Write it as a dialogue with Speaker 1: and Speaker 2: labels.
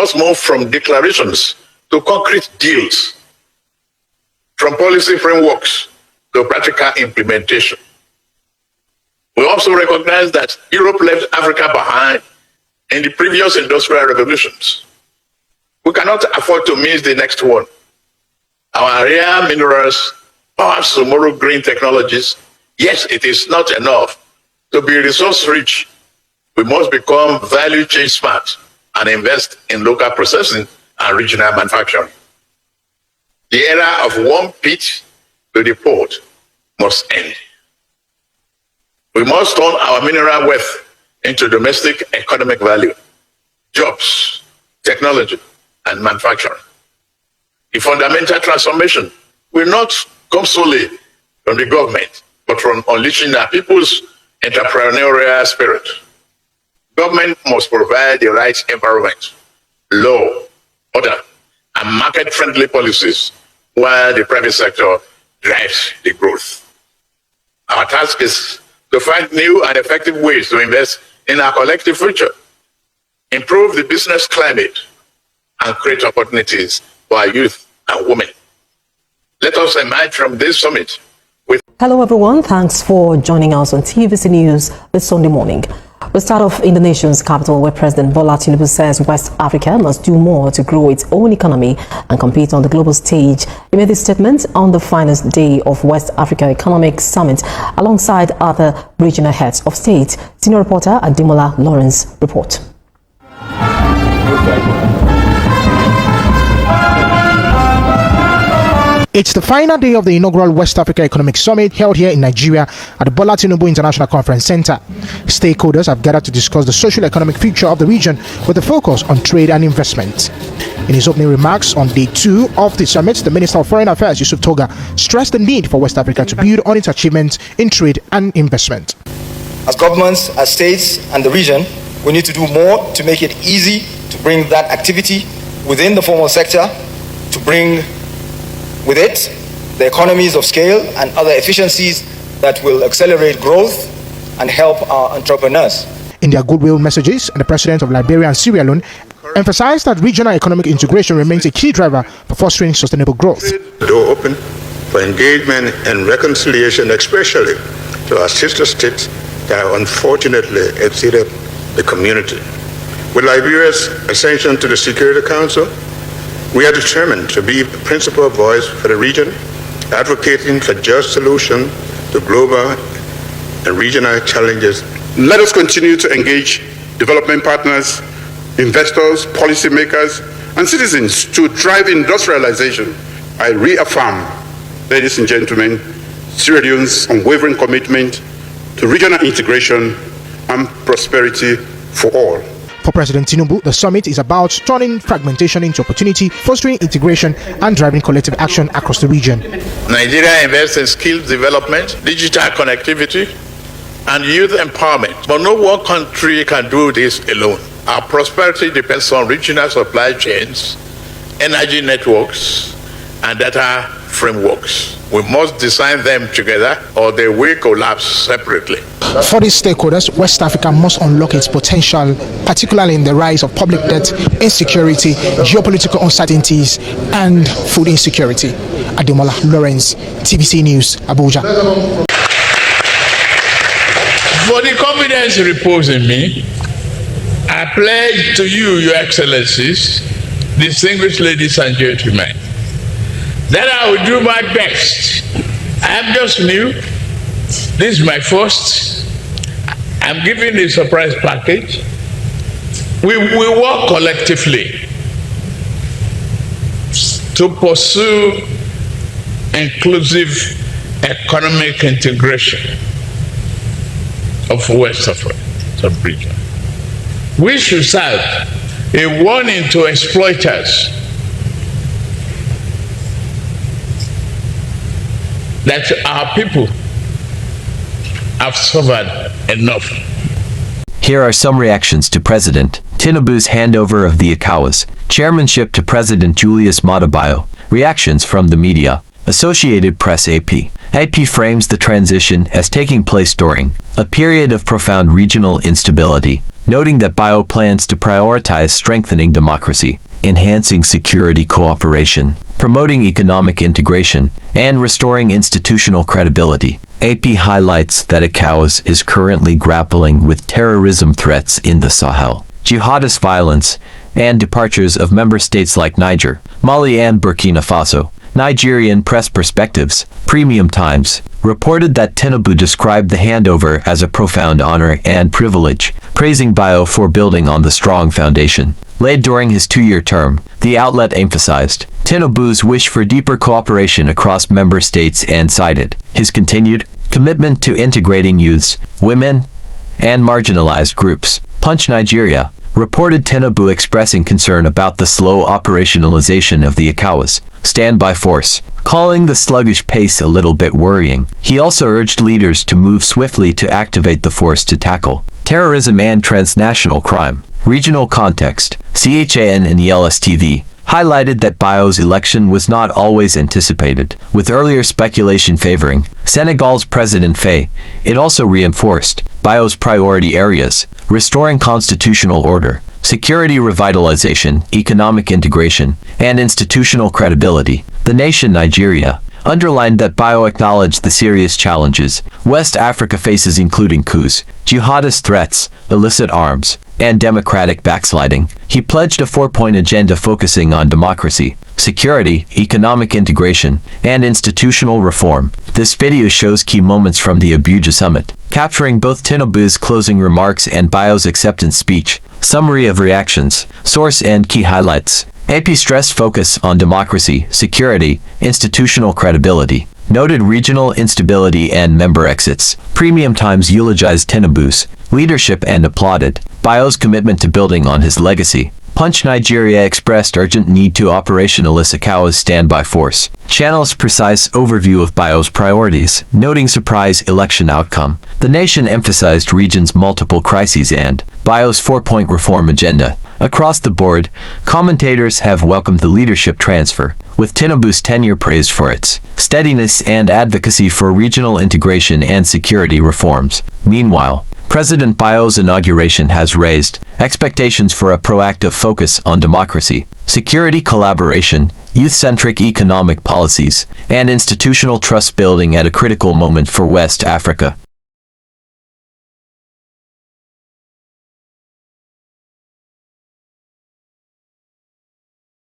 Speaker 1: must move from declarations to concrete deals, from policy frameworks to practical implementation. We also recognize that Europe left Africa behind in the previous industrial revolutions. We cannot afford to miss the next one. Our rare minerals, perhaps tomorrow green technologies, yes, it is not enough to be resource rich. We must become value chain smart and invest in local processing and regional manufacturing. The era of one pit to the port must end. We must turn our mineral wealth into domestic economic value, jobs, technology, and manufacturing. The fundamental transformation will not come solely from the government, but from unleashing our people's entrepreneurial spirit. Government must provide the right environment, law, order, and market-friendly policies while the private sector drives the growth. Our task is to find new and effective ways to invest in our collective future, improve the business climate, and create opportunities for our youth and women. Let us emerge from this summit with...
Speaker 2: Hello everyone, thanks for joining us on TVC News this Sunday morning. We start off in the nation's capital, where President Bola Tinubu says West Africa must do more to grow its own economy and compete on the global stage. He made this statement on the finest day of West Africa Economic Summit alongside other regional heads of state. Senior reporter Ademola Lawrence report.
Speaker 3: It's the final day of the inaugural West Africa Economic Summit held here in Nigeria at the Bola Tinubu International Conference Center. Stakeholders have gathered to discuss the socio-economic future of the region with a focus on trade and investment. In his opening remarks on day 2 of the summit, the Minister of Foreign Affairs, Yusuf Toga, stressed the need for West Africa to build on its achievements in trade and investment.
Speaker 4: As governments, as states, and the region, we need to do more to make it easy to bring that activity within the formal sector, to bring with it the economies of scale and other efficiencies that will accelerate growth and help our entrepreneurs.
Speaker 3: In their goodwill messages, the President of Liberia and Sierra Leone emphasized that regional economic integration remains a key driver for fostering sustainable growth.
Speaker 5: The door open for engagement and reconciliation, especially to our sister states that have unfortunately exceeded the community. With Liberia's ascension to the Security Council, we are determined to be the principal voice for the region, advocating for just solutions to global and regional challenges.
Speaker 6: Let us continue to engage development partners, investors, policymakers, and citizens to drive industrialization. I reaffirm, ladies and gentlemen, Sierra Leone's unwavering commitment to regional integration and prosperity for all.
Speaker 3: For President Tinubu, the summit is about turning fragmentation into opportunity, fostering integration, and driving collective action across the region.
Speaker 1: Nigeria invests in skills development, digital connectivity, and youth empowerment. But no one country can do this alone. Our prosperity depends on regional supply chains, energy networks, and data frameworks. We must design them together or they will collapse separately.
Speaker 3: For these stakeholders, West Africa must unlock its potential, particularly in the rise of public debt, insecurity, geopolitical uncertainties, and food insecurity. Ademola Lawrence, TVC News, Abuja.
Speaker 7: For the confidence reposed in me, I pledge to you, Your Excellencies, distinguished ladies and gentlemen, that I will do my best. I am just new. This is my first. I'm giving a surprise package. We will work collectively to pursue inclusive economic integration of West Africa sub-region. We should serve a warning to exploiters that our people have suffered enough.
Speaker 8: Here are some reactions to President Tinubu's handover of the ECOWAS Chairmanship to President Julius Maada. Reactions from the media. Associated Press AP. AP frames the transition as taking place during a period of profound regional instability, noting that Bio plans to prioritize strengthening democracy, enhancing security cooperation, promoting economic integration, and restoring institutional credibility. AP highlights that ECOWAS is currently grappling with terrorism threats in the Sahel, jihadist violence, and departures of member states like Niger, Mali, and Burkina Faso. Nigerian Press Perspectives, Premium Times, reported that Tinubu described the handover as a profound honor and privilege, praising Bio for building on the strong foundation laid during his 2-year term. The outlet emphasized Tinubu's wish for deeper cooperation across member states and cited his continued commitment to integrating youths, women, and marginalized groups. Punch Nigeria reported Tinubu expressing concern about the slow operationalization of the ECOWAS standby force, calling the sluggish pace a little bit worrying. He also urged leaders to move swiftly to activate the force to tackle terrorism and transnational crime. Regional context, CHAN and ELS-TV highlighted that Bio's election was not always anticipated, with earlier speculation favoring Senegal's President Faye. It also reinforced Bio's priority areas: restoring constitutional order, security revitalization, economic integration, and institutional credibility. The Nation Nigeria underlined that Bio acknowledged the serious challenges West Africa faces, including coups, jihadist threats, illicit arms, and democratic backsliding. He pledged a 4-point agenda focusing on democracy, security, economic integration, and institutional reform. This video shows key moments from the Abuja summit, capturing both Tinubu's closing remarks and Bio's acceptance speech. Summary of reactions, source and key highlights. AP stressed focus on democracy, security, institutional credibility, noted regional instability and member exits. Premium Times eulogized Tinubu's leadership and applauded Bio's commitment to building on his legacy. Punch Nigeria expressed urgent need to operationalize ECOWAS standby force. Channel's precise overview of Bio's priorities, noting surprise election outcome. The Nation emphasized region's multiple crises and Bio's 4-point reform agenda. Across the board, commentators have welcomed the leadership transfer, with Tinubu's tenure praised for its steadiness and advocacy for regional integration and security reforms. Meanwhile, President Bio's inauguration has raised expectations for a proactive focus on democracy, security collaboration, youth-centric economic policies, and institutional trust building at a critical moment for West Africa.